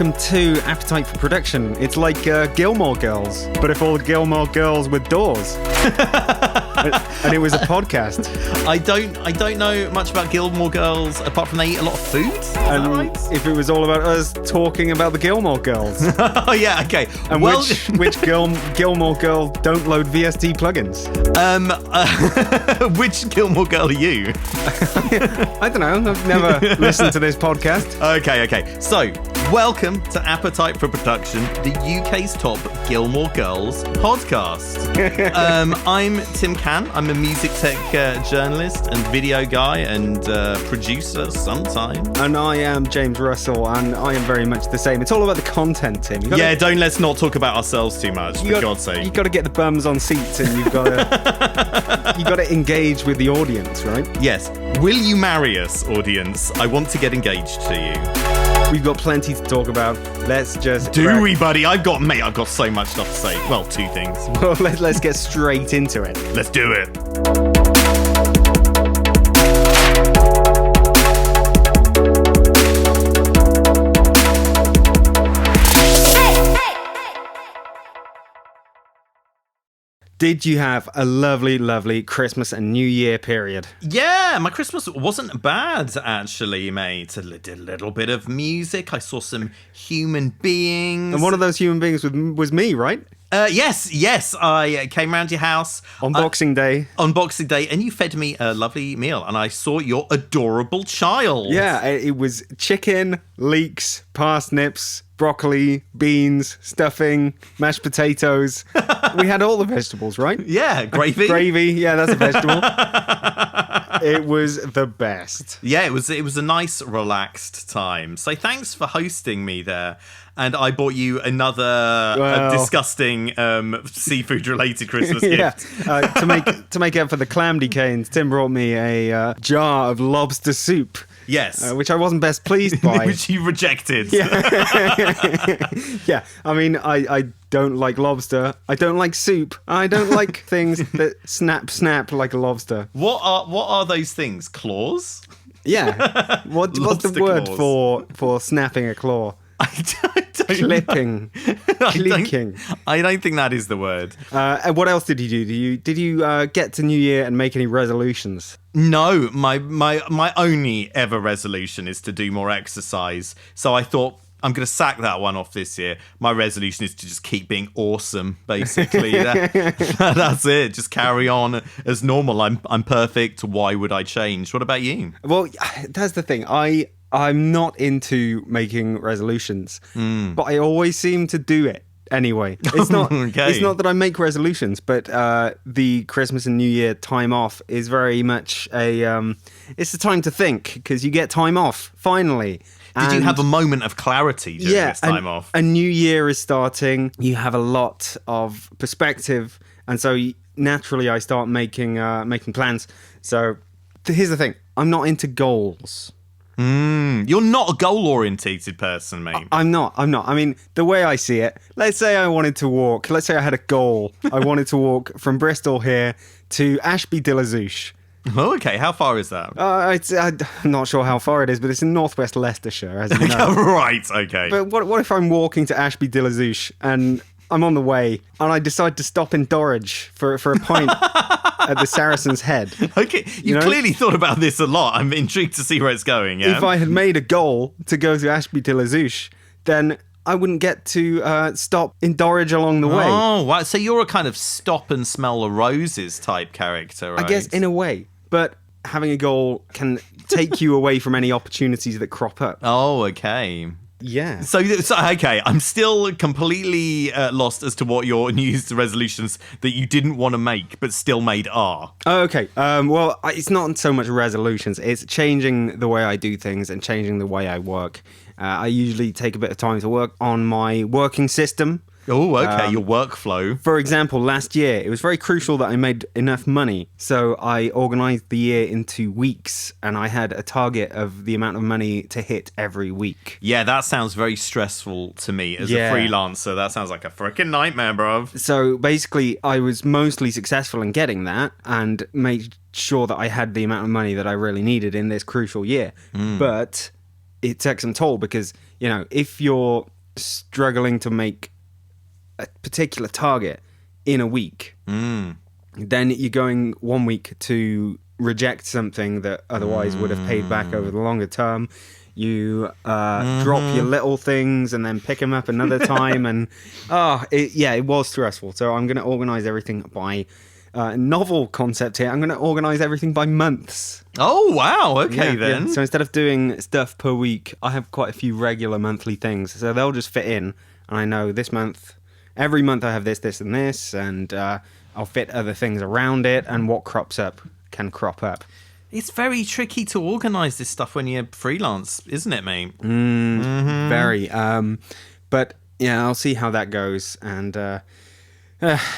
welcome to Appetite for Production. It's like Gilmore Girls, but if all Gilmore Girls were doors. And it was a podcast. I don't know much about Gilmore Girls apart from they eat a lot of food. Is that right? If it was all about us talking about the Gilmore Girls. Oh yeah, okay. And which Gilmore Girl don't load VST plugins? Which Gilmore Girl are you? I don't know. I've never listened to this podcast. Okay. So, welcome to Appetite for Production, the UK's top Gilmore Girls podcast. I'm Tim Can. I'm a music tech journalist and video guy and producer sometimes. And I am James Russell, and I am very much the same. It's all about the content, Tim. Let's not talk about ourselves too much, for God's sake. You've got to get the bums on seats, and you've got to engage with the audience, right? Yes. Will you marry us, audience? I want to get engaged to you. We've got plenty to talk about. Let's just... Do we, buddy? I've got so much stuff to say. Well, two things. Well, let's get straight into it. Let's do it. Did you have a lovely, lovely Christmas and New Year period? Yeah, my Christmas wasn't bad, actually, mate. I did a little bit of music. I saw some human beings. And one of those human beings was me, right? Yes. I came round your house. On Boxing Day. On Boxing Day, and you fed me a lovely meal, and I saw your adorable child. Yeah, it was chicken, leeks, parsnips, broccoli, beans, stuffing, mashed potatoes. We had all the vegetables, right? Yeah, gravy. Gravy, yeah, that's a vegetable. It was the best. Yeah, it was a nice, relaxed time. So thanks for hosting me there. And I bought you another disgusting seafood-related Christmas gift. To make up for the clamdy canes, Tim brought me a jar of lobster soup. Yes. Which I wasn't best pleased by. Which you rejected. Yeah. Yeah. I mean, I don't like lobster. I don't like soup. I don't like things that snap like a lobster. What are those things? Claws? Yeah. What's the word for snapping a claw? I don't Clipping. Clicking. I don't think that is the word. And what else did you do? Did you get to New Year and make any resolutions? No, my only ever resolution is to do more exercise. So I thought, I'm going to sack that one off this year. My resolution is to just keep being awesome, basically. That's it. Just carry on as normal. I'm perfect. Why would I change? What about you? Well, that's the thing. I'm not into making resolutions, but I always seem to do it anyway. It's not It's not that I make resolutions, but the Christmas and New Year time off is very much it's a time to think, because you get time off, finally. Did you have a moment of clarity during this time off? A new year is starting. You have a lot of perspective, and so naturally I start making plans. So here's the thing. I'm not into goals. You're not a goal-orientated person, mate. I'm not. I mean, the way I see it, let's say I wanted to walk. Let's say I had a goal. I wanted to walk from Bristol here to Ashby-de-la-Zouch. Oh, okay. How far is that? I'm not sure how far it is, but it's in northwest Leicestershire, as you know. Right, okay. But what if I'm walking to Ashby-de-la-Zouch and I'm on the way and I decide to stop in Dorridge for a pint at the Saracen's Head? Okay, you clearly thought about this a lot. I'm intrigued to see where it's going, yeah? If I had made a goal to go to Ashby-de-la-Zouch, then I wouldn't get to stop in Dorridge along the way. Oh, wow. So you're a kind of stop and smell the roses type character, right? I guess in a way. But having a goal can take you away from any opportunities that crop up. Oh, okay. Yeah. So okay, I'm still completely lost as to what your New Year's resolutions that you didn't want to make but still made are. Oh, okay. Well, it's not so much resolutions. It's changing the way I do things and changing the way I work. I usually take a bit of time to work on my working system. Oh, okay, your workflow. For example, last year, it was very crucial that I made enough money. So I organised the year into weeks, and I had a target of the amount of money to hit every week. Yeah, that sounds very stressful to me as a freelancer. That sounds like a freaking nightmare, bro. So basically, I was mostly successful in getting that and made sure that I had the amount of money that I really needed in this crucial year. But it takes some toll because, if you're struggling to make a particular target in a week, then you're going 1 week to reject something that otherwise would have paid back over the longer term. You drop your little things and then pick them up another time. And it was stressful. So I'm going to organize everything by novel concept here. I'm going to organize everything by months. Oh, wow. Okay, then. Yeah. So instead of doing stuff per week, I have quite a few regular monthly things. So they'll just fit in. And I know this month, every month I have this, this, and this. And I'll fit other things around it. And what crops up can crop up. It's very tricky to organise this stuff when you're freelance, isn't it, mate? Very. But yeah, I'll see how that goes and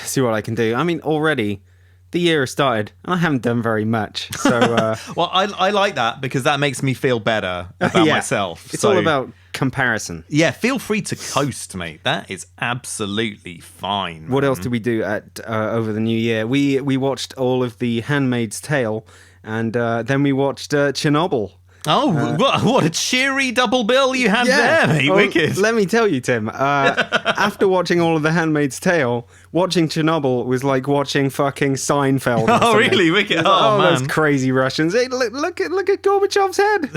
see what I can do. I mean, already the year has started and I haven't done very much. So, well, I like that because that makes me feel better about myself. It's all about comparison. Yeah, feel free to coast, mate. That is absolutely fine. What else did we do at over the New Year? We watched all of The Handmaid's Tale. And then we watched Chernobyl. Oh, what a cheery double bill you had there, mate. Wicked. Let me tell you, Tim, after watching all of The Handmaid's Tale, watching Chernobyl was like watching fucking Seinfeld. Oh, really? Wicked. Oh, man. Those crazy Russians. Hey, look at Gorbachev's head.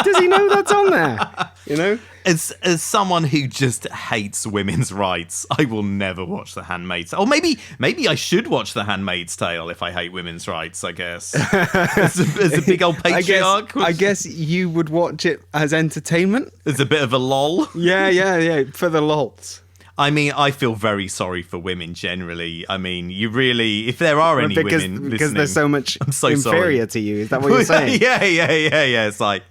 Does he know that's on there? As someone who just hates women's rights, I will never watch The Handmaid's Tale. Or maybe I should watch The Handmaid's Tale if I hate women's rights, I guess. As a big old patriarch. I guess you would watch it as entertainment. As a bit of a lol. Yeah, for the lols. I mean, I feel very sorry for women generally. I mean, you really, if there are any women listening, because they're so much inferior sorry. to you. Is that what you're saying? Yeah. It's like,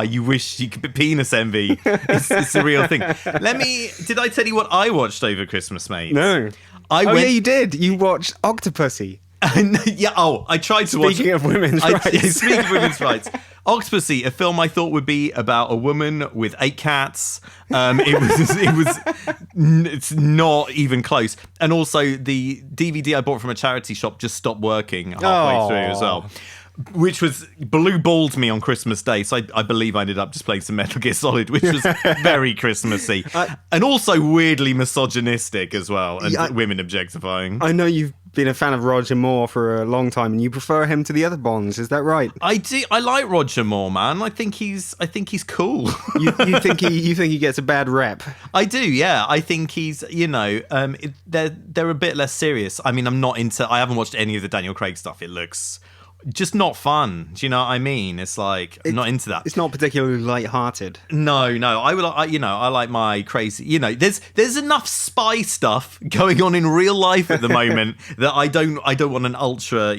you wish you could be penis envy. It's a real thing. Did I tell you what I watched over Christmas, mate? No. Yeah, you did. You watched Octopussy. I tried to watch... Speaking of women's rights. Speaking of women's rights. Octopussy, a film I thought would be about a woman with 8 cats. It's not even close. And also, the DVD I bought from a charity shop just stopped working halfway through as well. Which was blue balled me on Christmas Day, so I believe I ended up just playing some Metal Gear Solid, which was very Christmassy, and also weirdly misogynistic as well, and women objectifying. I know you've been a fan of Roger Moore for a long time, and you prefer him to the other Bonds. Is that right? I do. I like Roger Moore, man. I think he's cool. you think he gets a bad rep? I do. Yeah, I think he's. They're a bit less serious. I mean, I haven't watched any of the Daniel Craig stuff. It looks just not fun. Do you know what I mean? It's like I'm not into that. It's not particularly light-hearted. No. I like my crazy. There's enough spy stuff going on in real life at the moment that I don't want an ultra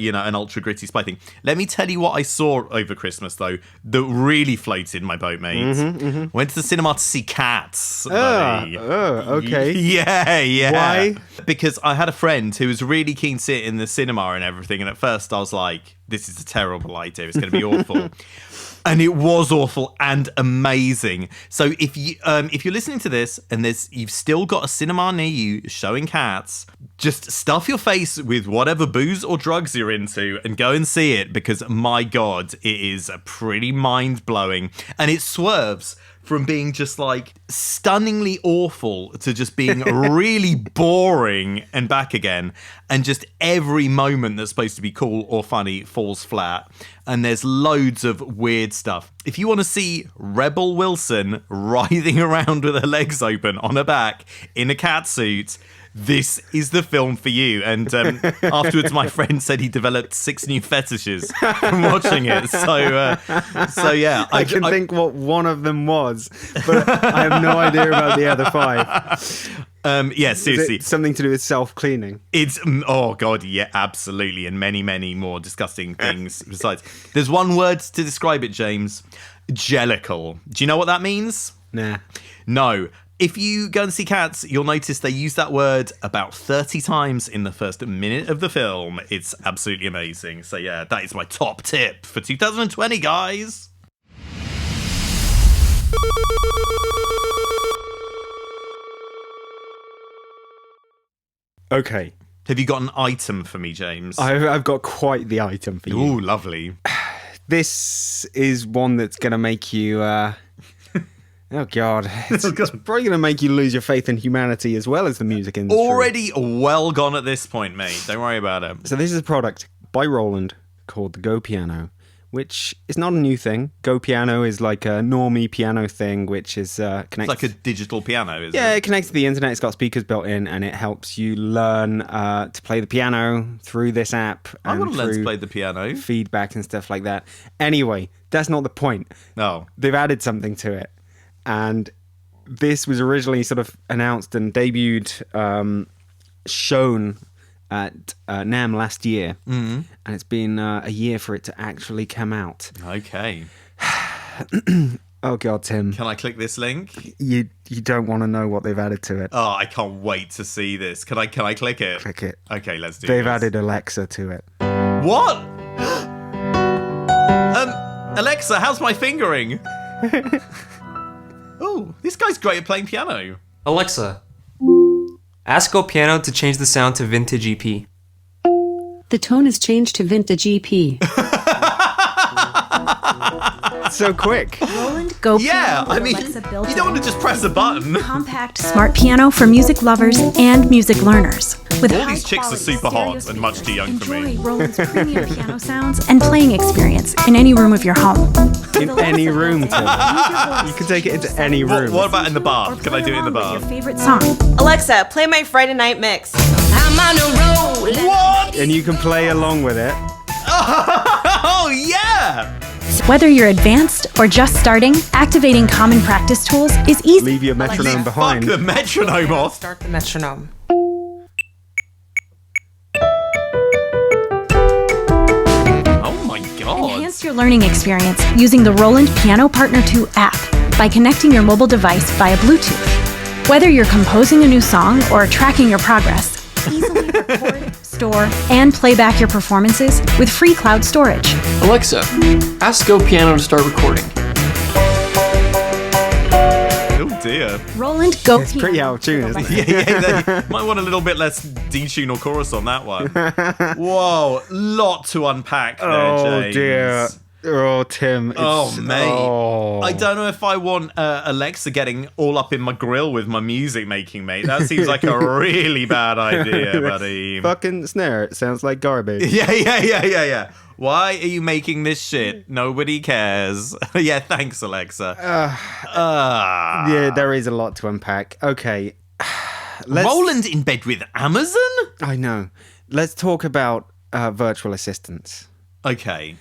gritty spy thing. Let me tell you what I saw over Christmas though that really floated my boat, mate. Went to the cinema to see Cats. Okay. Yeah. Why? Because I had a friend who was really keen to see it in the cinema and everything, and at first I was like, this is a terrible idea. It's going to be awful. And it was awful and amazing. So if you're listening to this and you've still got a cinema near you showing Cats, just stuff your face with whatever booze or drugs you're into and go and see it, because my God, it is pretty mind-blowing. And it swerves from being just like stunningly awful to just being really boring and back again. And just every moment that's supposed to be cool or funny falls flat. And there's loads of weird stuff. If you want to see Rebel Wilson writhing around with her legs open on her back in a cat suit, this is the film for you. And afterwards, my friend said he developed 6 new fetishes from watching it. So yeah. I can think what one of them was, but I have no idea about the other 5. Yeah, seriously. Is it something to do with self-cleaning? It's, oh God, yeah, absolutely. And many, many more disgusting things besides. There's one word to describe it, James. Jellicle. Do you know what that means? Nah. No. If you go and see Cats, you'll notice they use that word about 30 times in the first minute of the film. It's absolutely amazing. So yeah, that is my top tip for 2020, guys. Okay. Have you got an item for me, James? I've got quite the item for you. Ooh, lovely. this is one that's going to make you... oh, God. It's probably going to make you lose your faith in humanity as well as the music industry. Already well gone at this point, mate. Don't worry about it. So this is a product by Roland called the Go Piano, which is not a new thing. Go Piano is like a normie piano thing, which is connected. It's like a digital piano, isn't it? Yeah, it connects to the internet. It's got speakers built in, and it helps you learn to play the piano through this app. I want to learn to play the piano. Feedback and stuff like that. Anyway, that's not the point. No. They've added something to it. And this was originally sort of announced and debuted, shown at NAMM last year. Mm-hmm. And it's been a year for it to actually come out. Okay. Oh, God, Tim. Can I click this link? You don't want to know what they've added to it. Oh, I can't wait to see this. Can I click it? Click it. Okay, let's do They've this. added Alexa to it. What? Alexa, how's my fingering? Oh, this guy's great at playing piano. Alexa, ask Go Piano to change the sound to vintage EP. The tone is changed to vintage EP. So quick. Roland Go Yeah, Piano I mean, Alexa you built don't want to just press a button. compact smart piano for music lovers and music learners. With All these chicks are super hot and much too young for me. Enjoy Roland's premium piano sounds and playing experience in any room of your home. In any room, Tim. You can take it into any room. What about in the Or bath? Can I play do it in the along with bath? Your favorite song. Alexa, play my Friday night mix. I'm on a roll. What? And you can play along with it. Oh, yeah! Whether you're advanced or just starting, activating common practice tools is easy. Leave your metronome behind. Fuck the metronome off. Start the metronome. Oh my god. Enhance your learning experience using the Roland Piano Partner 2 app by connecting your mobile device via Bluetooth. Whether you're composing a new song or tracking your progress, easily record, store, and play back your performances with free cloud storage. Alexa, ask Go Piano to start recording. Oh dear. Roland Go It's pretty out of tune, isn't it? Yeah, might want a little bit less detune or chorus on that one. Whoa, lot to unpack there, Oh, James. dear. Oh, Tim. Oh, mate. Oh. I don't know if I want Alexa getting all up in my grill with my music making, mate. That seems like a really bad idea, buddy. Fucking snare. It sounds like garbage. Yeah. Why are you making this shit? Nobody cares. Yeah, thanks, Alexa. Yeah, there is a lot to unpack. Okay. Roland in bed with Amazon? I know. Let's talk about virtual assistants. Okay.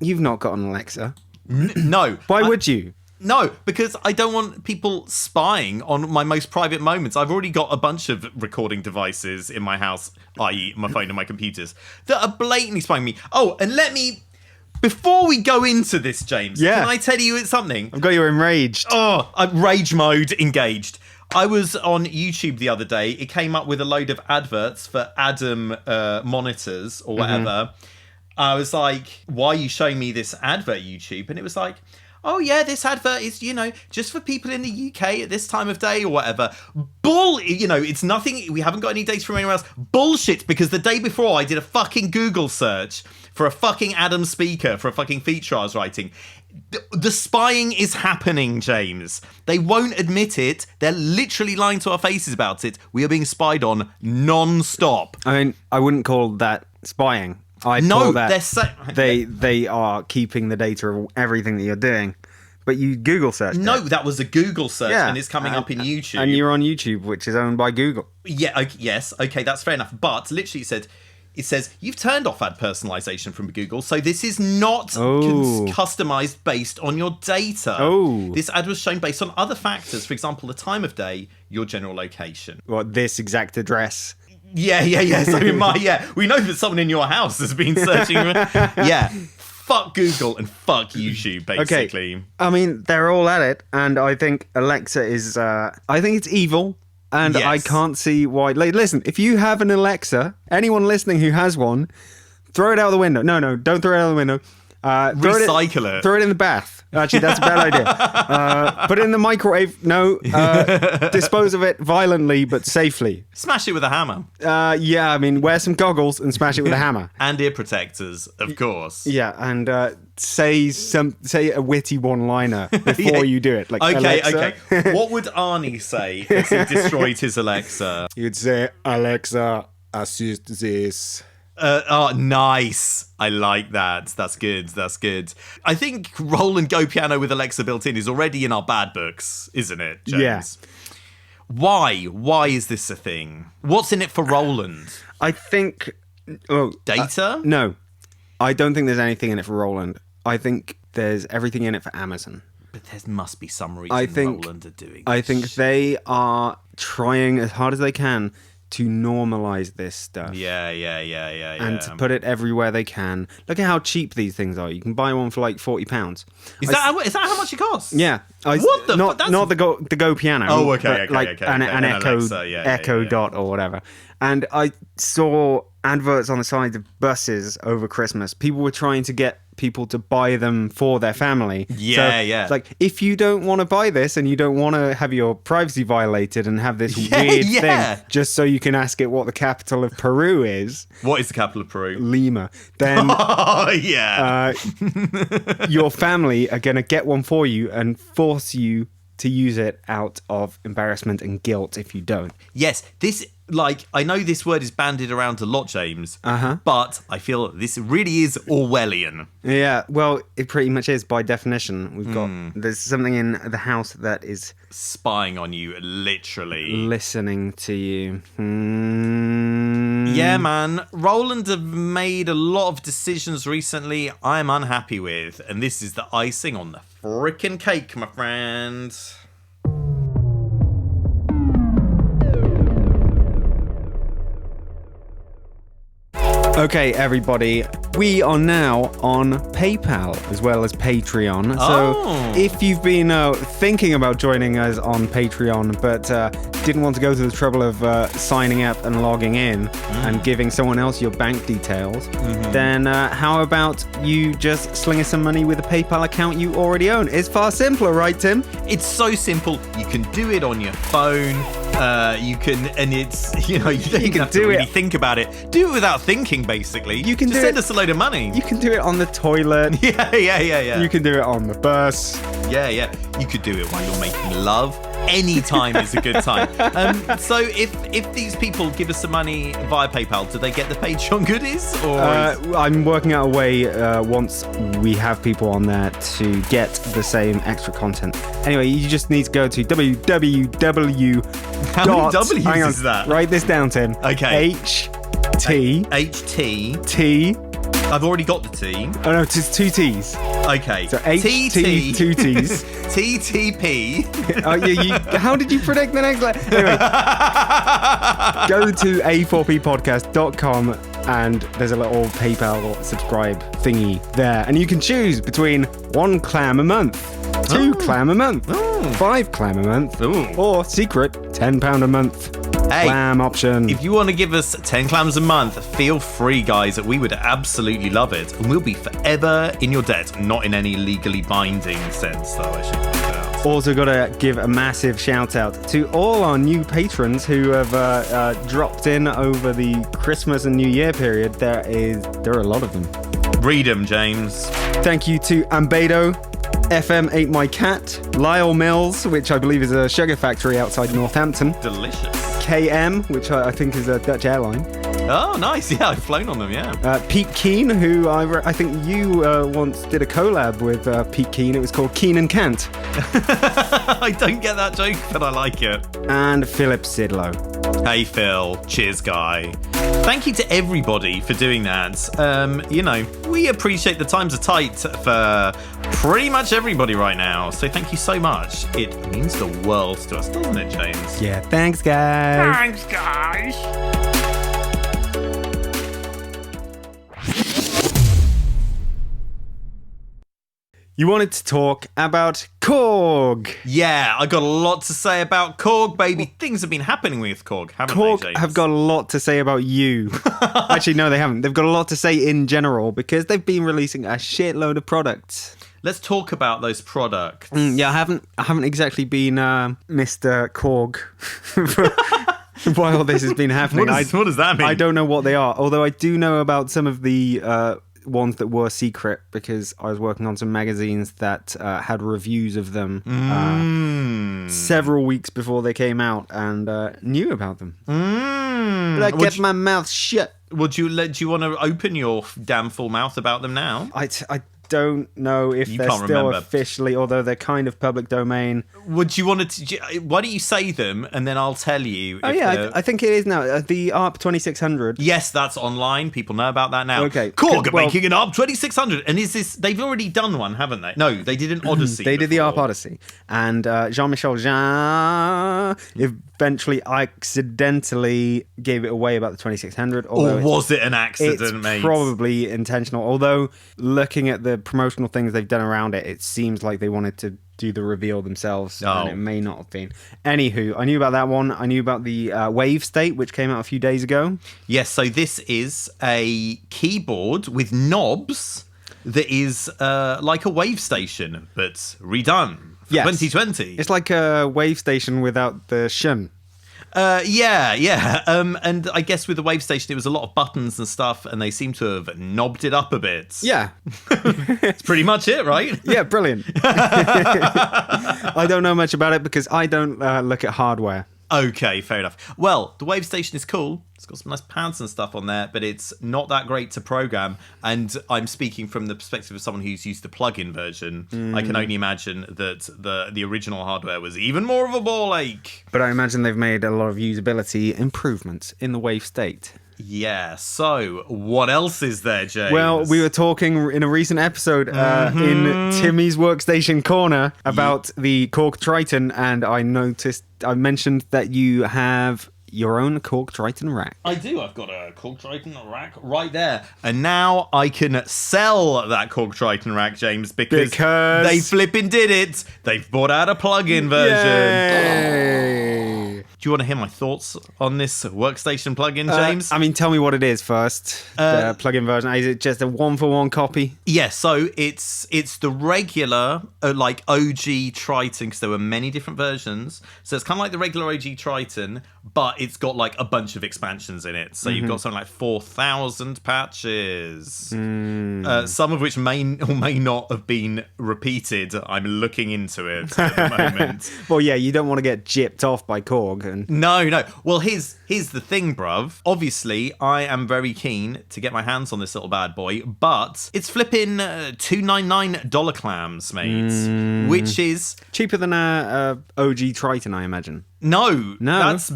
You've not got an Alexa. No. Why would you? No, because I don't want people spying on my most private moments. I've already got a bunch of recording devices in my house, i.e. my phone and my computers, that are blatantly spying me. Oh, and before we go into this, James, Yeah. can I tell you something? I've got you enraged. Oh, rage mode engaged. I was on YouTube the other day. It came up with a load of adverts for Adam monitors or whatever. I was like, why are you showing me this advert, YouTube? And it was like, oh yeah, this advert is, just for people in the UK at this time of day or whatever. It's nothing. We haven't got any data from anywhere else. Bullshit, because the day before I did a fucking Google search for a fucking Adam speaker for a fucking feature I was writing. The spying is happening, James. They won't admit it. They're literally lying to our faces about it. We are being spied on non-stop. I mean, I wouldn't call that spying. I'd call that they're they are keeping the data of everything that you're doing. But you Google searched No, it. that was a Google search, Yeah. and it's coming up in YouTube. And you're on YouTube, which is owned by Google. Yeah, yes, okay, that's fair enough. But literally it says, you've turned off ad personalization from Google, so this is not customized based on your data. Oh. This ad was shown based on other factors, for example, the time of day, your general location. What, this exact address? Yeah. So we know that someone in your house has been searching. Yeah. Fuck Google and fuck YouTube, basically. Okay. I mean, they're all at it, and I think Alexa is. I think it's evil, and Yes. I can't see why. Like, listen, if you have an Alexa, anyone listening who has one, throw it out the window. No, don't throw it out the window. Recycle it. Throw it in the bath. Actually, that's a bad idea. Put it in the microwave. No. Dispose of it violently but safely. Smash it with a hammer. Yeah, I mean, wear some goggles and smash it with a hammer. And ear protectors, of course. Yeah, and say a witty one-liner before you do it. Like, Alexa. Okay. What would Arnie say if he destroyed his Alexa? You'd say, Alexa, assist this. Nice. I like that. That's good. I think Roland Go Piano with Alexa built in is already in our bad books, isn't it, James? Yeah. Why is this a thing? What's in it for Roland? I think... Data? No. I don't think there's anything in it for Roland. I think there's everything in it for Amazon. But there must be some reason Roland are doing this. I think they are trying as hard as they can to normalize this stuff. Yeah. And to put it everywhere they can. Look at how cheap these things are. You can buy one for like £40. Is that how much it costs? Yeah. What the not the Go Piano. Oh, okay. An Echo, Alexa, Echo Dot or whatever. And I saw adverts on the side of buses over Christmas. People were trying to get people to buy them for their family. Yeah. It's like, if you don't want to buy this and you don't want to have your privacy violated and have this weird thing just so you can ask it what the capital of Peru is. What is the capital of Peru? Lima. Then your family are going to get one for you and force you to use it out of embarrassment and guilt if you don't. Yes, I know this word is bandied around a lot, James, but I feel this really is Orwellian. Yeah, well, it pretty much is by definition. There's something in the house that is... spying on you, literally. Listening to you. Yeah, man. Roland have made a lot of decisions recently I'm unhappy with, and this is the icing on the frickin' cake, my friend. Okay, everybody, we are now on PayPal as well as Patreon. So if you've been thinking about joining us on Patreon but didn't want to go to the trouble of signing up and logging in and giving someone else your bank details, then how about you just sling us some money with a PayPal account you already own? It's far simpler, right, Tim? It's so simple. You can do it on your phone. You can, and it's, you don't even have to really think about it. Do it without thinking, basically. You can just send us a load of money. You can do it on the toilet. Yeah. You can do it on the bus. Yeah. You could do it while you're making love. Any time is a good time. So if these people give us some money via PayPal, do they get the Patreon goodies? Or I'm working out a way once we have people on there to get the same extra content. Anyway, you just need to go to www. How many W's is that? Write this down, Tim. Okay. HT. T. I've already got the T. Oh no, it's two T's. Okay. So HT, two T's. TTP. How did you predict the next letter? Anyway, go to a4ppodcast.com and there's a little PayPal subscribe thingy there. And you can choose between 1 clam a month, 2 clam a month, 5 clam a month, or secret £10 a month. Clam option. If you want to give us 10 clams a month, feel free, guys. We would absolutely love it. And we'll be forever in your debt. Not in any legally binding sense, though, I should point out. Also got to give a massive shout out to all our new patrons who have dropped in over the Christmas and New Year period. There are a lot of them. Read them, James. Thank you to Ambedo, FM Ate My Cat, Lyle Mills, which I believe is a sugar factory outside Northampton. Delicious. KM, which I think is a Dutch airline. Oh, nice. Yeah, I've flown on them, yeah. Pete Keen, who I think you once did a collab with Pete Keen. It was called Keen and Kant. I don't get that joke, but I like it. And Philip Sidlow. Hey, Phil. Cheers, guy. Thank you to everybody for doing that. We appreciate the times are tight for pretty much everybody right now. So thank you so much. It means the world to us, doesn't it, James? Yeah, thanks, guys. Thanks, guys. You wanted to talk about Korg. Yeah, I got a lot to say about Korg, baby. Things have been happening with Korg, haven't they, Korg James? have got a lot to say about you. Actually, no, they haven't. They've got a lot to say in general because they've been releasing a shitload of products. Let's talk about those products. Yeah, I haven't exactly been Mr. Korg while all this has been happening. What does that mean? I don't know what they are, although I do know about some of the ones that were secret because I was working on some magazines that had reviews of them several weeks before they came out and knew about them. But I kept my mouth shut. Do you want to open your damn full mouth about them now? I don't know if they're still officially, although they're kind of public domain. Would you want to? Why don't you say them and then I'll tell you? I think it is now. The ARP 2600. Yes, that's online. People know about that now. Okay. Korg are making an ARP 2600, and is this? They've already done one, haven't they? No, they did an Odyssey. They did the ARP Odyssey, and Jean-Michel Jarre eventually accidentally gave it away about the 2600. Or was it an accident, mate? It's probably intentional. Although looking at the promotional things they've done around it, it seems like they wanted to do the reveal themselves, and it may not have been. Anywho, I knew about that one. I knew about the Wave State, which came out a few days ago. Yes, so this is a keyboard with knobs that is like a Wave Station, but redone for 2020. It's like a Wave Station without the shun. Yeah. And I guess with the Wave Station, it was a lot of buttons and stuff, and they seem to have knobbed it up a bit. Yeah. That's pretty much it, right? Yeah, brilliant. I don't know much about it because I don't look at hardware. Okay, fair enough. Well, the Wave Station is cool. It's got some nice pads and stuff on there, but it's not that great to program. And I'm speaking from the perspective of someone who's used the plug-in version. I can only imagine that the original hardware was even more of a ball ache. But I imagine they've made a lot of usability improvements in the Wave State. Yeah, so what else is there, James? Well, we were talking in a recent episode in Timmy's Workstation Corner about the Korg Triton, and I mentioned that you have your own Korg Triton rack. I do. I've got a Korg Triton rack right there. And now I can sell that Korg Triton rack, James, because they flipping did it. They've brought out a plug-in version. Yay. Do you want to hear my thoughts on this Workstation plugin, James? I mean, tell me what it is first. The plugin version. Is it just a one-for-one copy? Yeah, so it's the regular, like OG Triton, because there were many different versions. So it's kind of like the regular OG Triton, but it's got like a bunch of expansions in it. So you've got something like 4,000 patches, some of which may or may not have been repeated. I'm looking into it at the moment. Well, yeah, you don't want to get gypped off by Korg. No. Well, here's the thing, bruv. Obviously, I am very keen to get my hands on this little bad boy, but it's flipping $299 clams, mate, which is cheaper than a OG Triton, I imagine. No. That's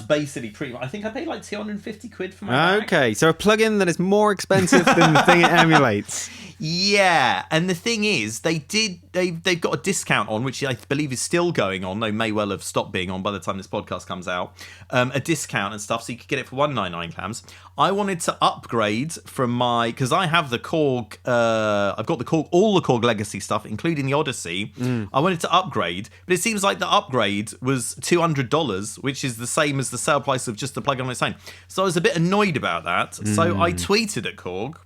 basically pretty much. I think I paid like 250 quid for my rack. Okay, so a plugin that is more expensive than the thing it emulates. Yeah, and the thing is, they've got a discount on, which I believe is still going on, though may well have stopped being on by the time this podcast comes out. A discount and stuff, so you could get it for $199 clams. I wanted to upgrade from because I have the Korg, I've got the Korg, all the Korg legacy stuff, including the Odyssey. I wanted to upgrade, but it seems like the upgrade was $200, which is the same as the sale price of just the plug-in on its own. So I was a bit annoyed about that. So I tweeted at Korg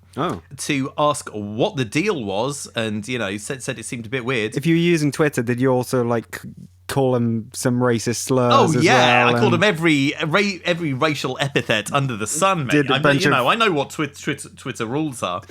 to ask what the deal was, and said it seemed a bit weird. If you were using Twitter, did you also call them some racist slurs? I called them every racial epithet under the sun, mate. I know what Twitter rules are.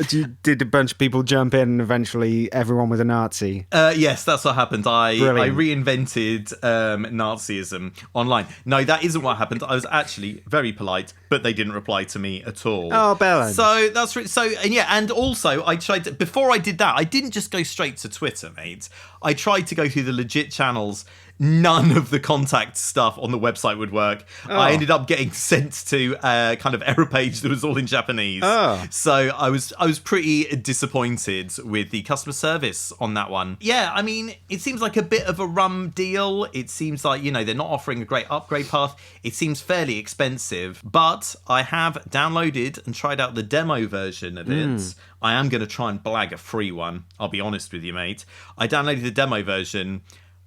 Did a bunch of people jump in and eventually everyone was a Nazi? Yes, that's what happened. I reinvented Nazism online. No, that isn't what happened. I was actually very polite, but they didn't reply to me at all. Oh, balance. So that's and also I tried to, before I did that, I didn't just go straight to Twitter, mate. I tried to go through the legit channels none of the contact stuff on the website would work. I ended up getting sent to a kind of error page that was all in Japanese. So I was pretty disappointed with the customer service on that one. Yeah, I mean, it seems like a bit of a rum deal. It seems like, they're not offering a great upgrade path. It seems fairly expensive, but I have downloaded and tried out the demo version of it. I am going to try and blag a free one. I'll be honest with you, mate. I downloaded the demo version.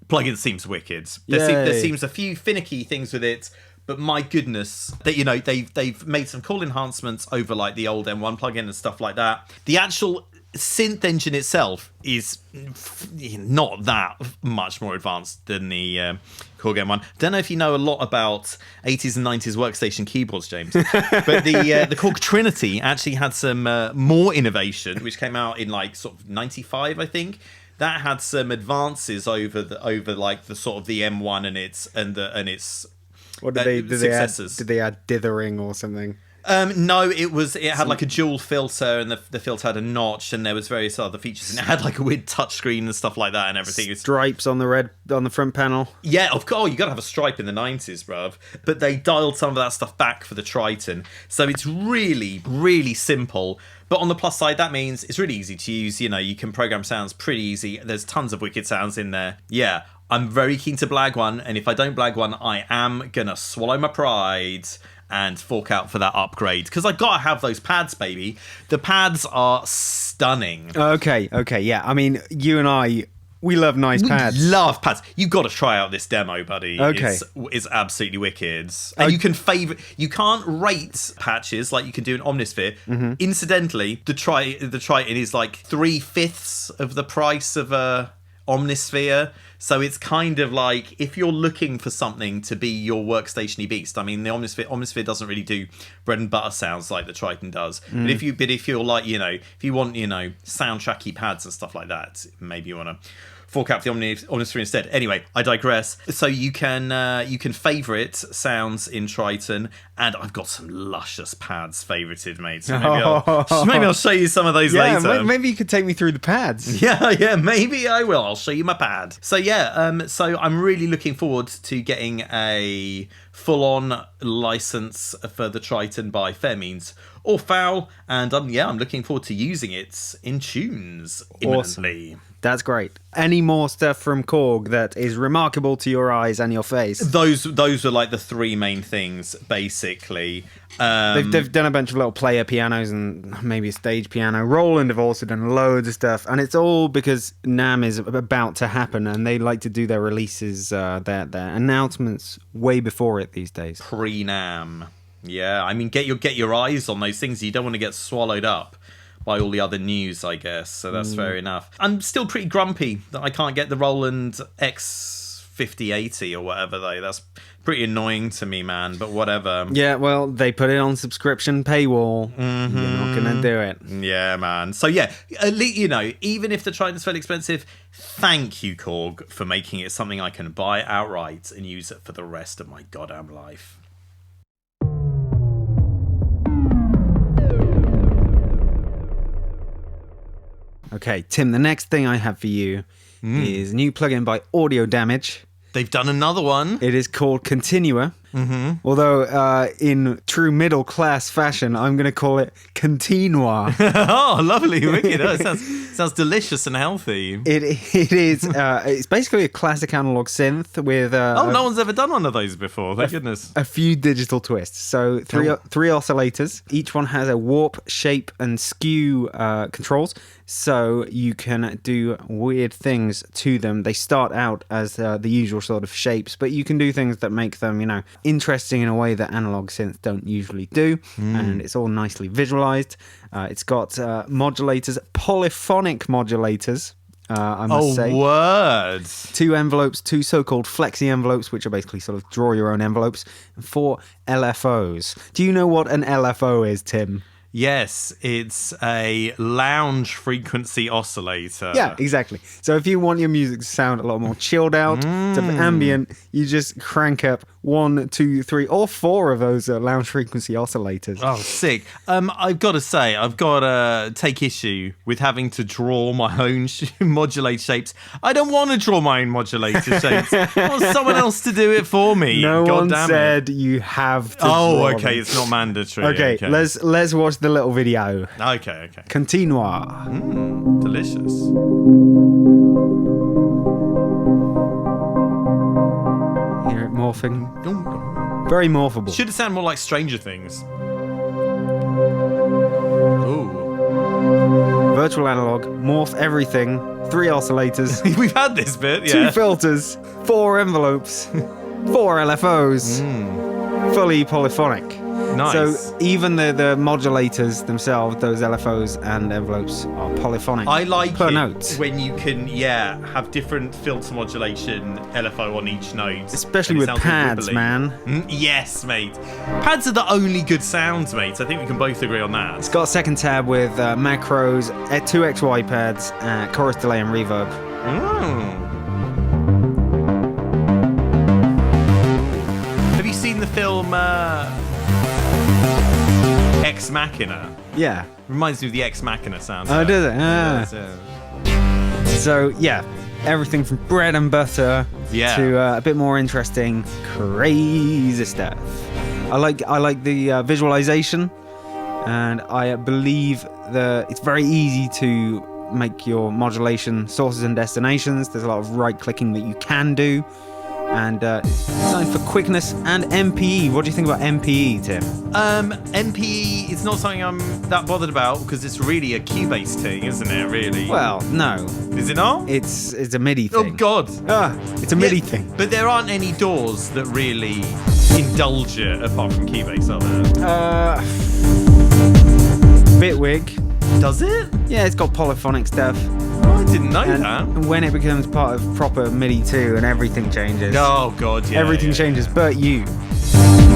Plugin seems wicked. There seems a few finicky things with it, but my goodness, that they've made some cool enhancements over like the old M1 plugin and stuff like that. The actual synth engine itself is not that much more advanced than the Korg M1. Don't know if you know a lot about 80s and 90s workstation keyboards, James, but the Korg Trinity actually had some more innovation, which came out in like sort of 95, I think. That had some advances over like the sort of the M1 and its what successors. Did they add dithering or something? No, it had like a dual filter, and the filter had a notch, and there was various other features, and it had like a weird touchscreen and stuff like that, and everything. Stripes on the front panel. Yeah, of course, you got to have a stripe in the 90s, bruv. But they dialed some of that stuff back for the Triton, so it's really, really simple. But on the plus side, that means it's really easy to use. You can program sounds pretty easy. There's tons of wicked sounds in there. Yeah, I'm very keen to blag one, and if I don't blag one, I am gonna swallow my pride and fork out for that upgrade, because I gotta have those pads, baby. The pads are stunning. Okay, yeah. I mean, you and I, we love nice pads. Love pads. You got to try out this demo, buddy. Okay, it's absolutely wicked. And you can you can't rate patches like you can do in Omnisphere. Incidentally, the Triton is like 3/5 of the price of a Omnisphere. So it's kind of like, if you're looking for something to be your workstation-y beast, I mean, the Omnisphere doesn't really do bread and butter sounds like the Triton does. But if you're like, if you want, soundtracky pads and stuff like that, maybe you want to fork out the Omnisphere instead. Anyway, I digress. So you can favourite sounds in Triton, and I've got some luscious pads favorited, mate. So maybe I'll show you some of those later. Maybe you could take me through the pads. Yeah, maybe I will. I'll show you my pad. So yeah, so I'm really looking forward to getting a full-on license for the Triton by fair means or foul, and I'm looking forward to using it in tunes imminently. Awesome. That's great. Any more stuff from Korg that is remarkable to your eyes and your face? Those are like the three main things, basically. They've done a bunch of little player pianos and maybe a stage piano. Roland have also done loads of stuff, and it's all because NAMM is about to happen, and they like to do their releases, their announcements way before it these days. Pre-NAMM. Yeah, I mean, get your eyes on those things. You don't want to get swallowed up by all the other news, I guess. So that's fair enough. I'm still pretty grumpy that I can't get the Roland X5080 or whatever, though. That's pretty annoying to me, man, but whatever. Yeah, well, they put it on subscription paywall. You're not gonna do it. Yeah, man. So yeah, at least, even if the Triton's fairly expensive, thank you, Korg, for making it something I can buy outright and use it for the rest of my goddamn life. Okay, Tim, the next thing I have for you is a new plugin by Audio Damage. They've done another one. It is called Continua. Although in true middle class fashion, I'm going to call it Continua. Oh, lovely, wicked! Oh, it sounds delicious and healthy. It is. It's basically a classic analog synth with. No one's ever done one of those before. Thank goodness. A few digital twists. So three oscillators. Each one has a warp, shape, and skew controls. So you can do weird things to them. They start out as the usual sort of shapes, but you can do things that make them, interesting in a way that analog synths don't usually do. And it's all nicely visualized. It's got modulators, polyphonic modulators. I must say. Words. 2 envelopes, 2 so-called flexi envelopes, which are basically sort of draw your own envelopes, and 4 LFOs. Do you know what an LFO is, Tim? Yes, it's a lounge frequency oscillator. Yeah, exactly. So if you want your music to sound a lot more chilled out, sort of ambient, you just crank up 1, 2, 3, or 4 of those lounge frequency oscillators. Oh, sick. I've got to say, I've got to take issue with having to draw my own modulate shapes. I don't want to draw my own modulator shapes. I want someone else to do it for me. No God one damn said it. you have to Oh, draw okay, them. it's not mandatory. Okay, let's watch the little video. Okay. Continua. Delicious. Hear it morphing. Very morphable. Should it sound more like Stranger Things? Ooh. Virtual analog, morph everything, 3 oscillators, We've had this bit, 2 filters, 4 envelopes, 4 LFOs, fully polyphonic. Nice. So even the modulators themselves, those LFOs and envelopes, are polyphonic. I like per it note. when you can, have different filter modulation LFO on each note. Especially and it with sounds all pads, wibbly. man. Yes, mate. Pads are the only good sounds, mate. I think we can both agree on that. It's got a second tab with macros, 2 XY pads, chorus delay and reverb. Have you seen the film Ex Machina? Yeah. Reminds me of the Ex Machina sound. Oh, does it? Ah. Yeah. So, yeah, everything from bread and butter to a bit more interesting, crazy stuff. I like the visualization, and I believe that it's very easy to make your modulation sources and destinations. There's a lot of right-clicking that you can do, and designed for quickness and MPE. What do you think about MPE, Tim? MPE is not something I'm that bothered about because it's really a Cubase thing, isn't it? Really? Well, no. Is it not? It's a MIDI Oh thing. God! It's a MIDI thing. But there aren't any doors that really indulge it apart from Cubase, are there? Bitwig. Does it? Yeah, it's got polyphonic stuff. Oh, I didn't know And that. when it becomes part of proper MIDI 2 and everything changes. Oh God! Yeah. Everything yeah. changes, but you.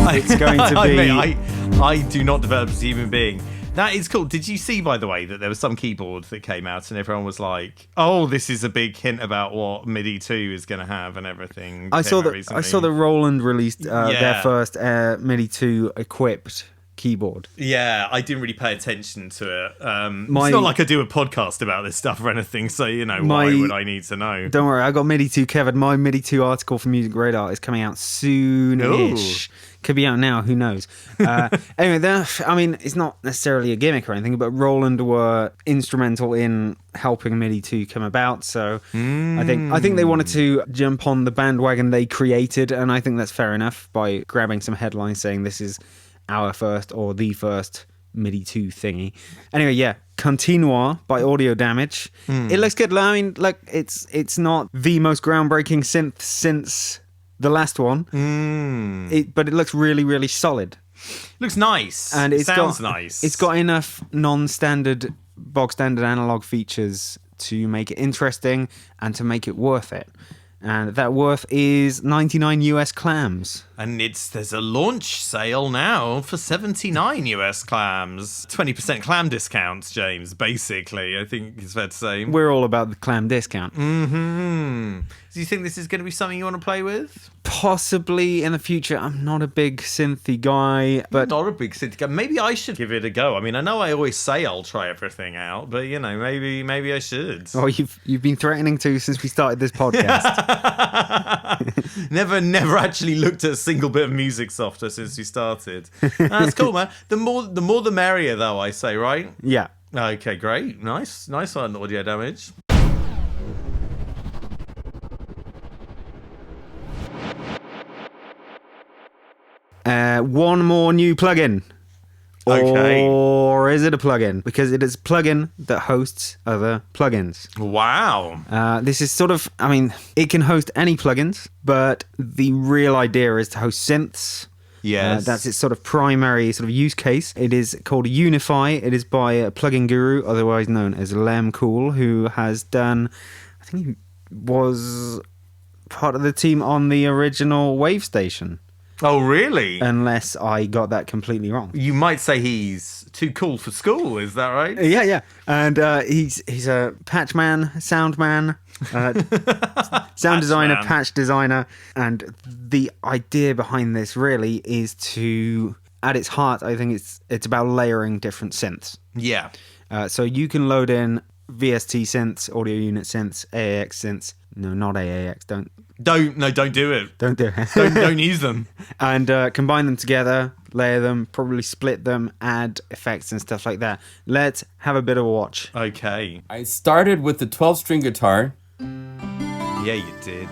It's going to be... Mate, I do not develop as a human being. That is cool. Did you see, by the way, that there was some keyboard that came out and everyone was like, "Oh, this is a big hint about what MIDI 2 is going to have and everything." I saw that Roland released their first MIDI 2 equipped keyboard. Yeah, I didn't really pay attention to it. It's not like I do a podcast about this stuff or anything, so why would I need to know? Don't worry, I got MIDI 2 covered. My MIDI 2 article for Music Radar is coming out soon-ish. Could be out now, who knows? Anyway, it's not necessarily a gimmick or anything, but Roland were instrumental in helping MIDI 2 come about. So I think they wanted to jump on the bandwagon they created, and I think that's fair enough by grabbing some headlines saying this is our first or the first MIDI 2 thingy. Anyway, yeah, Continua by Audio Damage. It looks good. I mean, like it's not the most groundbreaking synth since the last one, but it looks really, really solid. Looks nice. And it sounds nice. It's got enough non-standard, bog-standard analog features to make it interesting and to make it worth it. And that worth is 99 US clams. And there's a launch sale now for 79 US clams. 20% clam discounts, James, basically, I think it's fair to say. We're all about the clam discount. Do you think this is going to be something you want to play with? Possibly in the future. I'm not a big synthy guy, but Not a big city guy. Maybe I should give it a go. I mean, I know I always say I'll try everything out, but maybe I should. oh, you've been threatening to since we started this podcast. Never actually looked at a single bit of music software since we started. That's cool, man. The more the merrier, though, I say, right? Yeah. Okay, great. Nice on Audio Damage. One more new plugin. Okay. Or is it a plugin? Because it is a plugin that hosts other plugins. Wow. This is sort of, it can host any plugins, but the real idea is to host synths. Yes. That's its sort of primary sort of use case. It is called Unify. It is by PluginGuru, otherwise known as Lem Cool, who has done, I think he was part of the team on the original Wave Station. Oh, really? unless I got that completely wrong. You might say he's too cool for school, is that right? Yeah. And he's a patch man, sound man, sound designer, man. patch designer. And the idea behind this really is to, at its heart, I think it's about layering different synths. Yeah. So you can load in VST synths, audio unit synths, AAX synths. No, not AAX. Don't do it. do it. Don't use them. And combine them together, layer them, probably split them, add effects and stuff like that. Let's have a bit of a watch. Okay. I started with the 12-string guitar. Yeah, you did.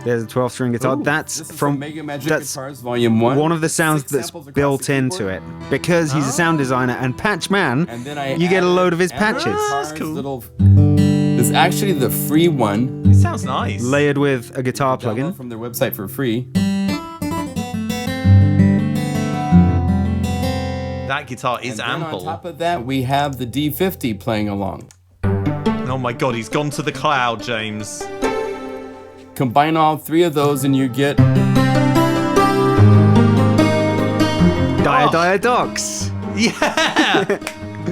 There's a 12-string guitar. That's This is from Mega Magic that's Guitars Volume 1. one of the sounds 6 that's samples across built the into keyboard. it. Because he's a sound designer and patch man, And then I you get a added load of his Amber patches. Guitars cool. Little, this is actually the free one. It sounds nice. Layered with a guitar Download plugin. from their website for free. That guitar is And then ample. on top of that, we have the D50 playing along. Oh my god, he's gone to the cloud, James. Combine all three of those and you get Dia Docs. Yeah.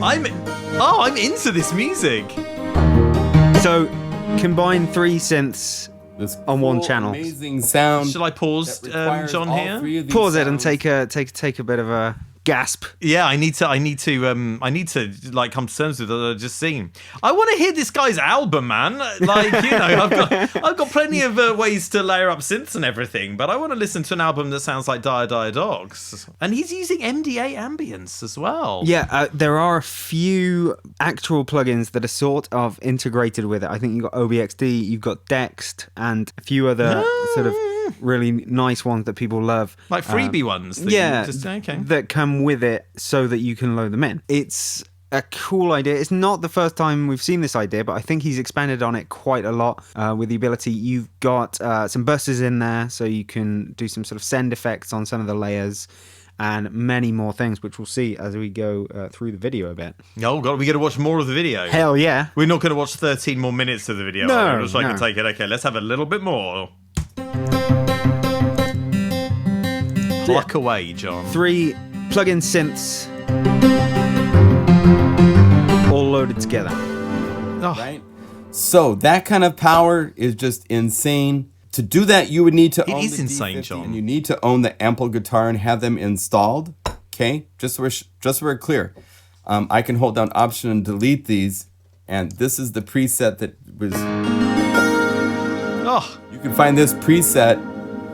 I'm into this music. So combine 3 synths. this On one cool, channel. amazing sound. Shall I pause, that requires John all here? three of these Pause it and sounds. take a bit of a gasp. Yeah, I need to like come to terms with what I've just seen. I want to hear this guy's album, man. Like, you know, I've got plenty of ways to layer up synths and everything, but I want to listen to an album that sounds like Dire Dogs. And he's using MDA ambience as well. Yeah, there are a few actual plugins that are sort of integrated with it. I think you've got OBXD, you've got Dext, and a few other sort of really nice ones that people love. Like freebie ones. That Yeah, you just, okay. that come with it so that you can load them in. It's a cool idea. It's not the first time we've seen this idea, but I think he's expanded on it quite a lot with the ability. You've got some busters in there, so you can do some sort of send effects on some of the layers and many more things, which we'll see as we go through the video a bit. Oh, God, we got to watch more of the video. Hell yeah. We're not going to watch 13 more minutes of the video. No, I'm just like, no. to take it. Okay, let's have a little bit more. Pluck away, John. 3 plug-in synths all loaded together. Oh, Right? So that kind of power is just insane. To do that, you would need to own is the insane, D50 John. and you need to own the ample guitar and have them installed. Okay, just so we're clear, I can hold down Option and delete these, and this is the preset that was. oh, You can find this preset.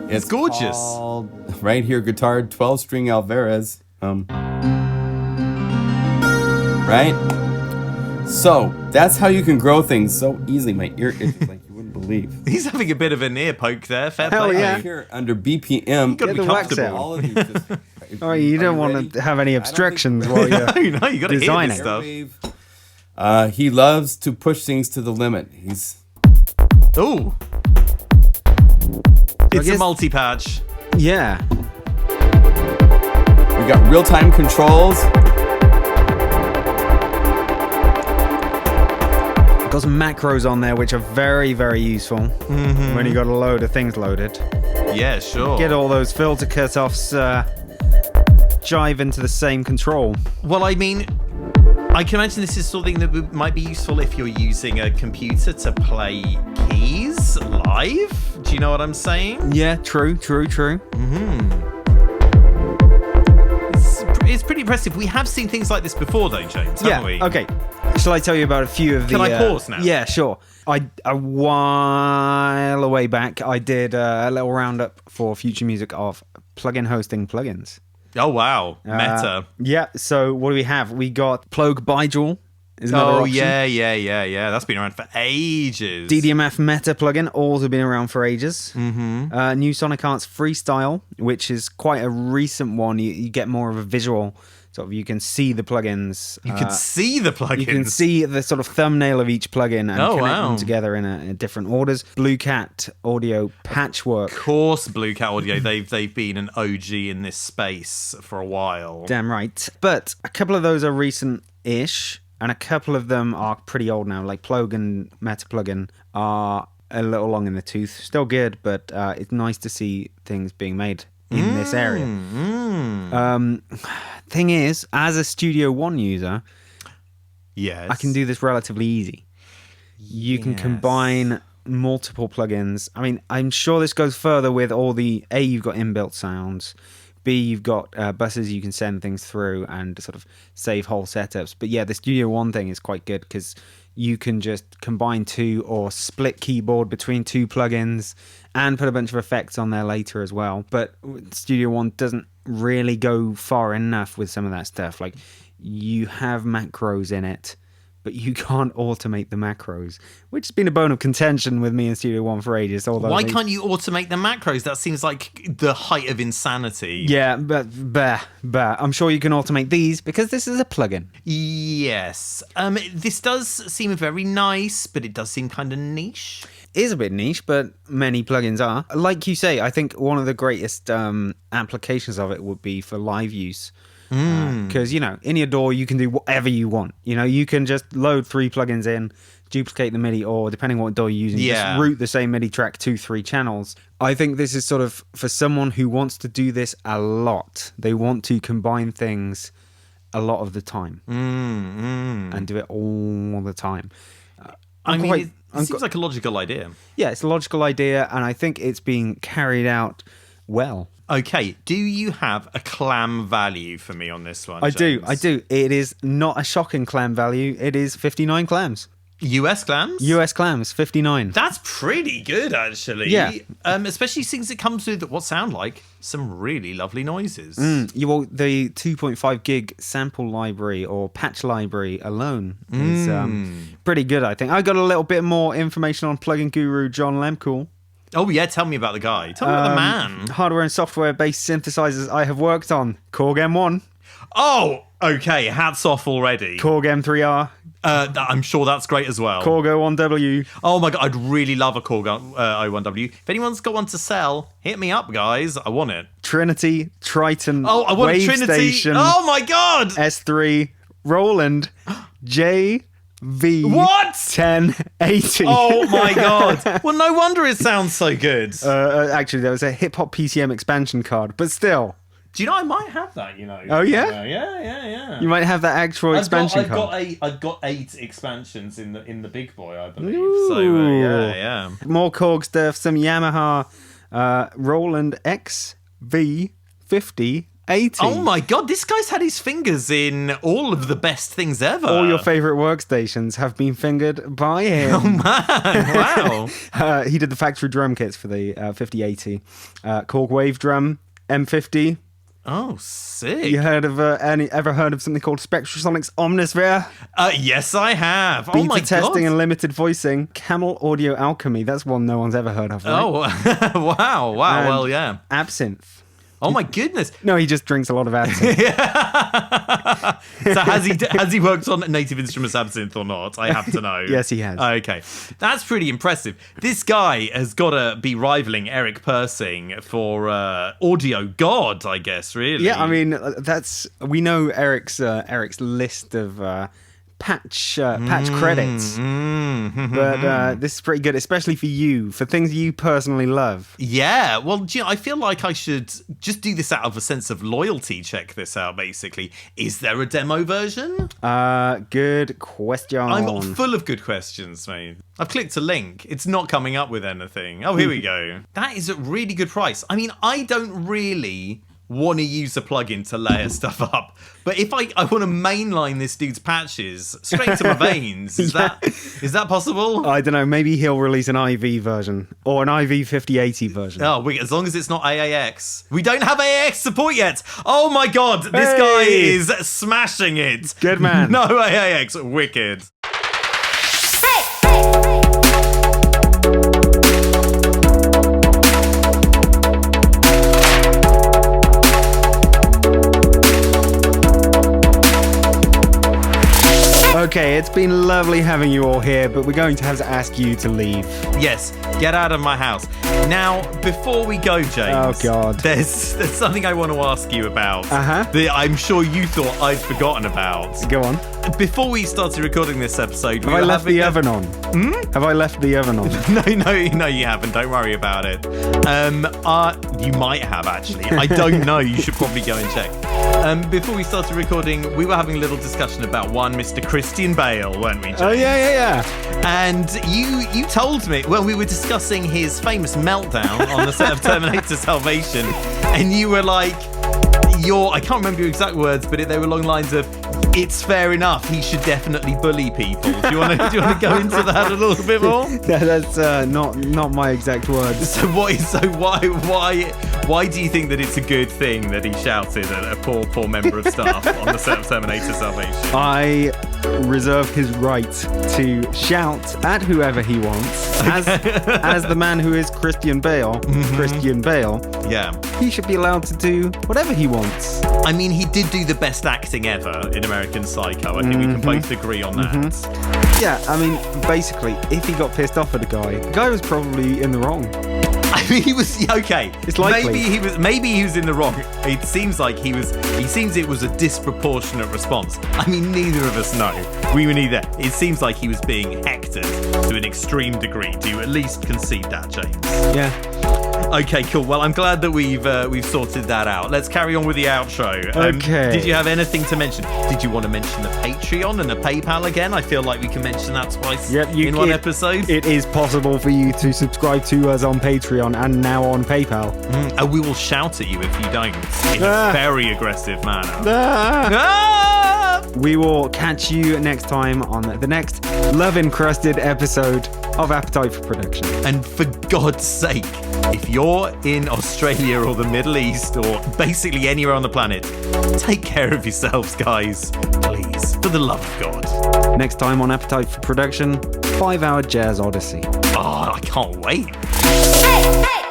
It's gorgeous. called, right here, guitar 12-string Alvarez. Right? So that's how you can grow things so easily. My ear itches like you wouldn't believe. he's having a bit of an ear poke there. Fair Hell play. yeah. Right here under BPM, Gotta Get be the wax comfortable. out. all of these. Just, Oh, you don't want ready? to have any I don't think obstructions we're while ready. you're No, you got to hear Designing. this stuff. Airwave. He loves to push things to the limit. He's Ooh. It's a guess- multi-patch. Yeah. we got real-time controls. Got some macros on there which are very, very useful when you got a load of things loaded. Yeah, sure. Get all those filter cutoffs jive into the same control. Well, I mean, I can imagine this is something that might be useful if you're using a computer to play keys live. Do you know what I'm saying? Yeah, true. It's pretty impressive. We have seen things like this before, though, James, haven't we? Okay. Shall I tell you about a few of the... Can I pause now? Yeah, sure. A while away back, I did a little roundup for future music of plugin hosting plugins. Oh, wow. Meta. Yeah, so what do we have? We got Plug Bydrel is another Oh, option. yeah. That's been around for ages. DDMF Meta plugin, also been around for ages. Mm-hmm. New Sonic Arts Freestyle, which is quite a recent one. You get more of a visual, sort of. You can see the plugins. You can see the plugins. You can see the sort of thumbnail of each plugin and connect wow. them together in different orders. Blue Cat Audio Patchwork. Of course, Blue Cat Audio. They've been an OG in this space for a while. Damn right. But a couple of those are recent-ish, and a couple of them are pretty old now. Like Plug and Meta plugin are a little long in the tooth. Still good, but it's nice to see things being made in this area. Thing is, as a Studio One user, Yes. I can do this relatively easy. You can combine multiple plugins. I mean, I'm sure this goes further with all the A, you've got inbuilt sounds. B, you've got buses you can send things through and sort of save whole setups. But yeah, the Studio One thing is quite good because you can just combine two or split keyboard between two plugins and put a bunch of effects on there later as well. But Studio One doesn't really go far enough with some of that stuff. Like, you have macros in it, but you can't automate the macros, which has been a bone of contention with me in Studio One for ages. Why can't you automate the macros? That seems like the height of insanity. Yeah, but I'm sure you can automate these because this is a plugin. Yes. This does seem very nice, but it does seem kind of niche. It is a bit niche, but many plugins are. Like you say, I think one of the greatest applications of it would be for live use. Because, in your DAW, you can do whatever you want. You can just load 3 plugins in, duplicate the MIDI, or depending on what DAW you're using, just route the same MIDI track 2-3 channels. I think this is sort of for someone who wants to do this a lot. They want to combine things a lot of the time and do it all the time. It seems like a logical idea. Yeah, it's a logical idea, and I think it's being carried out well. Okay, do you have a clam value for me on this one, I James? do. It is not a shocking clam value. It is 59 clams. US clams? US clams, 59. That's pretty good, actually. Yeah. Especially since it comes with what sound like some really lovely noises. The 2.5 gig sample library or patch library alone is pretty good, I think. I got a little bit more information on plugin guru John Lemcool. Oh, yeah, tell me about the guy. Tell me about the man. Hardware and software-based synthesizers I have worked on. Korg M1. Oh, okay, hats off already. Korg M3R. I'm sure that's great as well. Korg O1W. Oh my god, I'd really love a Korg O1W. If anyone's got one to sell, hit me up, guys. I want it. Trinity, Triton, Oh, I want Wave a Trinity. Station, Oh my god. S3, Roland, JV. What? 1080. Oh my god. Well, no wonder it sounds so good. Actually, there was a hip hop PCM expansion card, but still. Do you know I might have that? Oh yeah. Yeah. You might have that actual expansion card. I've got 8 expansions in the big boy, I believe. Ooh. So yeah. More Korg stuff. Some Yamaha Roland XV50. 80. Oh my god, this guy's had his fingers in all of the best things ever. All your favourite workstations have been fingered by him. Oh man, wow. He did the factory drum kits for the 5080. Korg Wave Drum, M50. Oh, sick. You ever heard of something called Spectrasonics Omnisphere? Yes, I have. Beta Oh my testing god. and limited voicing. Camel Audio Alchemy. That's one no one's ever heard of, right? Oh, wow. And Well, yeah. Absinthe. Oh my goodness. No, he just drinks a lot of absinthe. So has he worked on Native Instruments Absinthe or not? I have to know. Yes, he has. Okay. That's pretty impressive. This guy has got to be rivaling Eric Persing for audio god, I guess, really. Yeah, I mean, we know Eric's list of patch credits, but this is pretty good, especially for you, for things you personally love. Yeah, well, I feel like I should just do this out of a sense of loyalty. Check this out, basically. Is there a demo version? Good question. I'm full of good questions, mate. I've clicked a link. It's not coming up with anything. Oh, here we go. That is a really good price. I mean, I don't really want to use a plugin to layer stuff up, but if I want to mainline this dude's patches straight to my veins, is that possible? I don't know, maybe he'll release an IV version or an IV 5080 version. Oh, as long as it's not AAX. We don't have AAX support yet. Oh my god, this guy is smashing it. Good man. No AAX, wicked. Okay, it's been lovely having you all here, but we're going to have to ask you to leave. Yes, get out of my house. Now, before we go, James. Oh, God. There's something I want to ask you about. Uh-huh. That I'm sure you thought I'd forgotten about. Go on. before we started recording this episode, Have I left the oven on? Have I left the oven on? No, you haven't. Don't worry about it. You might have, actually. I don't know. You should probably go and check. Before we started recording, we were having a little discussion about one Mr. Christian Bale, weren't we, James? Oh, yeah. And you told me, well, we were discussing his famous meltdown on the set of Terminator Salvation, and you were like, I can't remember your exact words, but they were along the lines of, it's fair enough, he should definitely bully people. Do you want to go into that a little bit more? No, that's not my exact words. So why do you think that it's a good thing that he shouted at a poor member of staff on the set of Terminator Salvation? I reserve his right to shout at whoever he wants. As the man who is Christian Bale, Yeah. he should be allowed to do whatever he wants. I mean, he did do the best acting ever in American Psycho. I think we can both agree on that. Yeah, I mean, basically, if he got pissed off at the guy was probably in the wrong. I mean, he was okay. It's likely. Maybe he was in the wrong. It seems like it was a disproportionate response. I mean, neither of us know. We were neither. It seems like he was being hectored to an extreme degree. Do you at least concede that, James? Yeah. Okay, cool. Well, I'm glad that we've sorted that out. Let's carry on with the outro. Okay. Did you have anything to mention? Did you want to mention the Patreon and the PayPal again? I feel like we can mention that twice in one episode. It is possible for you to subscribe to us on Patreon and now on PayPal. And we will shout at you if you don't in a very aggressive manner. We will catch you next time on the next love-encrusted episode of Appetite for Production. And for God's sake, if you're in Australia or the Middle East or basically anywhere on the planet, take care of yourselves, guys. Please, for the love of God. Next time on Appetite for Production, 5-Hour Jazz Odyssey. Oh, I can't wait. Hey!